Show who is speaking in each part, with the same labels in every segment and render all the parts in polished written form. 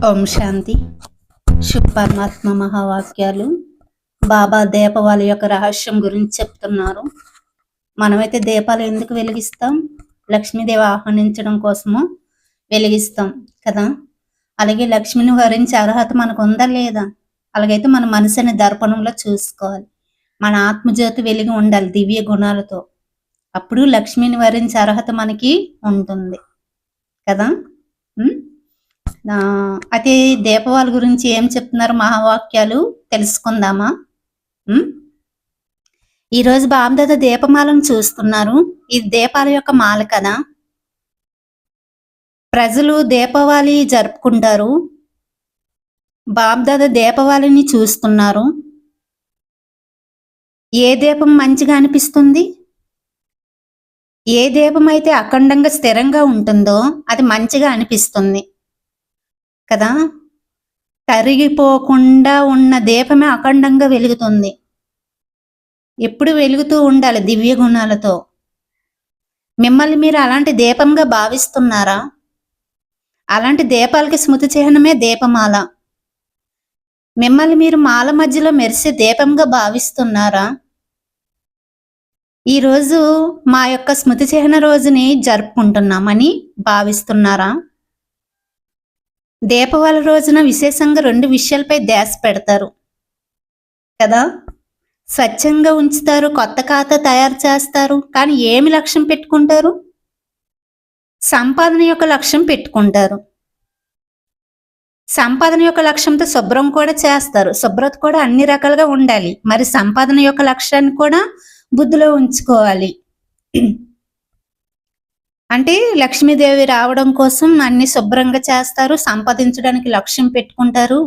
Speaker 1: ఓం శాంతి. శుభ పరమాత్మ మహావాక్యాలు. బాబా దీపావళి యొక్క రహస్యం గురించి చెప్తున్నారు. మనమైతే దీపాలు ఎందుకు వెలిగిస్తాం? లక్ష్మీదేవి ఆహ్వానించడం కోసము వెలిగిస్తాం కదా. అలాగే లక్ష్మిని వరించే అర్హత మనకు ఉందా లేదా? అలాగైతే మన మనసుని దర్పణంలో చూసుకోవాలి. మన ఆత్మజ్యోతి వెలిగి ఉండాలి దివ్య గుణాలతో. అప్పుడు లక్ష్మిని వరించే అర్హత మనకి ఉంటుంది కదా. అయితే దీపావళి గురించి ఏం చెప్తున్నారు మహావాక్యాలు తెలుసుకుందామా? ఈరోజు బాబ్దాదా దీపమాలను చూస్తున్నారు. ఇది దీపాల యొక్క మాల కదా. ప్రజలు దీపావళి జరుపుకుంటారు. బాబ్దాదా దీపావళిని చూస్తున్నారు. ఏ దీపం మంచిగా అనిపిస్తుంది? ఏ దీపం అయితే అఖండంగా స్థిరంగా ఉంటుందో అది మంచిగా అనిపిస్తుంది కదా. కరిగిపోకుండా ఉన్న దీపమే అఖండంగా వెలుగుతుంది. ఎప్పుడు వెలుగుతూ ఉండాలి దివ్య గుణాలతో. మిమ్మల్ని మీరు అలాంటి దీపంగా భావిస్తున్నారా? అలాంటి దీపాలకి స్మృతి చిహ్నమే దీపమాల. మిమ్మల్ని మీరు మాల మధ్యలో మెరిసే దీపంగా భావిస్తున్నారా? ఈరోజు మా యొక్క స్మృతి చిహ్న రోజుని జరుపుకుంటున్నామని భావిస్తున్నారా? దీపావళి రోజున విశేషంగా 2 విషయాలపై ధ్యాస పెడతారు కదా. స్వచ్ఛంగా ఉంచుతారు, కొత్త ఖాతా తయారు చేస్తారు. కానీ ఏమి లక్ష్యం పెట్టుకుంటారు? సంపాదన యొక్క లక్ష్యం పెట్టుకుంటారు. సంపాదన యొక్క లక్ష్యంతో శుభ్రం కూడా చేస్తారు. శుభ్రత కూడా అన్ని రకాలుగా ఉండాలి. మరి సంపాదన యొక్క లక్ష్యాన్ని కూడా బుద్ధిలో ఉంచుకోవాలి. అంటే లక్ష్మీదేవి రావడం కోసం అన్ని శుభ్రంగా చేస్తారు, సంపాదించడానికి లక్ష్యం పెట్టుకుంటారు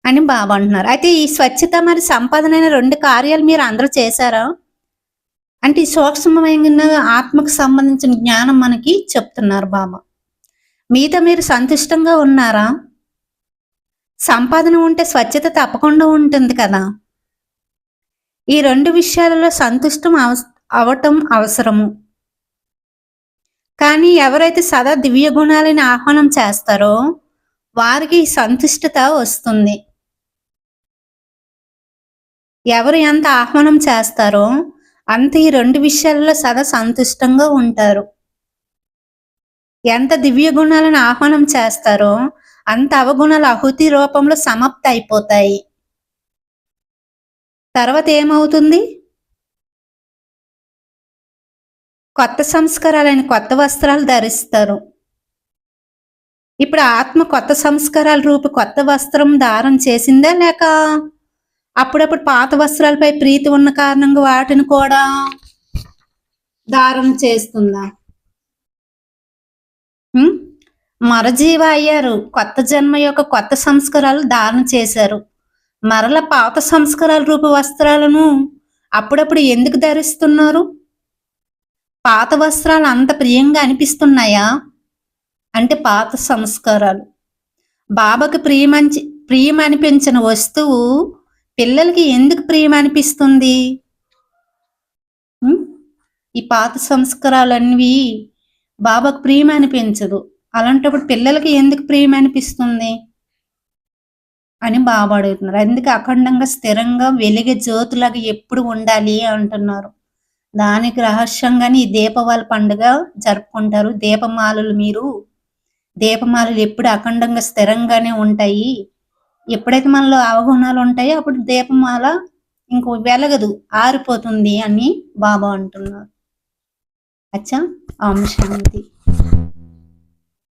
Speaker 1: అని బాబా అంటున్నారు. అయితే ఈ స్వచ్ఛత మరి సంపాదన అయిన 2 కార్యాలు మీరు అందరూ చేశారా అంటే ఈ సూక్ష్మమైన ఆత్మకు సంబంధించిన జ్ఞానం మనకి చెప్తున్నారు బాబా. మీతో మీరు సంతుష్టంగా ఉన్నారా? సంపాదన ఉంటే స్వచ్ఛత తప్పకుండా ఉంటుంది కదా. ఈ 2 విషయాలలో సంతుష్టం అవటం అవసరము. కానీ ఎవరైతే సదా దివ్య గుణాలని ఆహ్వానం చేస్తారో వారికి సంతుష్టత వస్తుంది. ఎవరు ఎంత ఆహ్వానం చేస్తారో అంత ఈ 2 విషయాలలో సదా సంతుష్టంగా ఉంటారు. ఎంత దివ్య గుణాలను ఆహ్వానం చేస్తారో అంత అవగుణాలు ఆహుతి రూపంలో సమాప్తి అయిపోతాయి. తర్వాత ఏమవుతుంది? కొత్త సంస్కారాలైన కొత్త వస్త్రాలు ధరిస్తారు. ఇప్పుడు ఆత్మ కొత్త సంస్కారాల రూపు కొత్త వస్త్రం ధారణ చేసిందా, లేక అప్పుడప్పుడు పాత వస్త్రాలపై ప్రీతి ఉన్న కారణంగా వాటిని కూడా ధారణ చేస్తుందా? మరజీవ అయ్యారు. కొత్త జన్మ యొక్క కొత్త సంస్కారాలు ధారణ చేశారు. మరల పాత సంస్కారాల రూపు వస్త్రాలను అప్పుడప్పుడు ఎందుకు ధరిస్తున్నారు? పాత వస్త్రాలు అంత ప్రియంగా అనిపిస్తున్నాయా అంటే పాత సంస్కారాలు. బాబాకి ప్రియం అనిపించిన వస్తువు పిల్లలకి ఎందుకు ప్రియం అనిపిస్తుంది? ఈ పాత సంస్కారాలన్నీ బాబాకు ప్రియం అనిపించదు. అలాంటప్పుడు పిల్లలకి ఎందుకు ప్రియం అనిపిస్తుంది అని బాబా అడుగుతున్నారు. అందుకే అఖండంగా స్థిరంగా వెలిగే జ్యోతులాగా ఎప్పుడు ఉండాలి అంటున్నారు. దానికి రహస్యంగానే ఈ దీపావళి పండుగ జరుపుకుంటారు. దీపమాలలు ఎప్పుడు అఖండంగా స్థిరంగానే ఉంటాయి. ఎప్పుడైతే మనలో అవగుణాలు ఉంటాయో అప్పుడు దీపమాల ఇంకో వెలగదు, ఆరిపోతుంది అని బాబా అంటున్నారు. అచ్చా. ఓం శాంతి.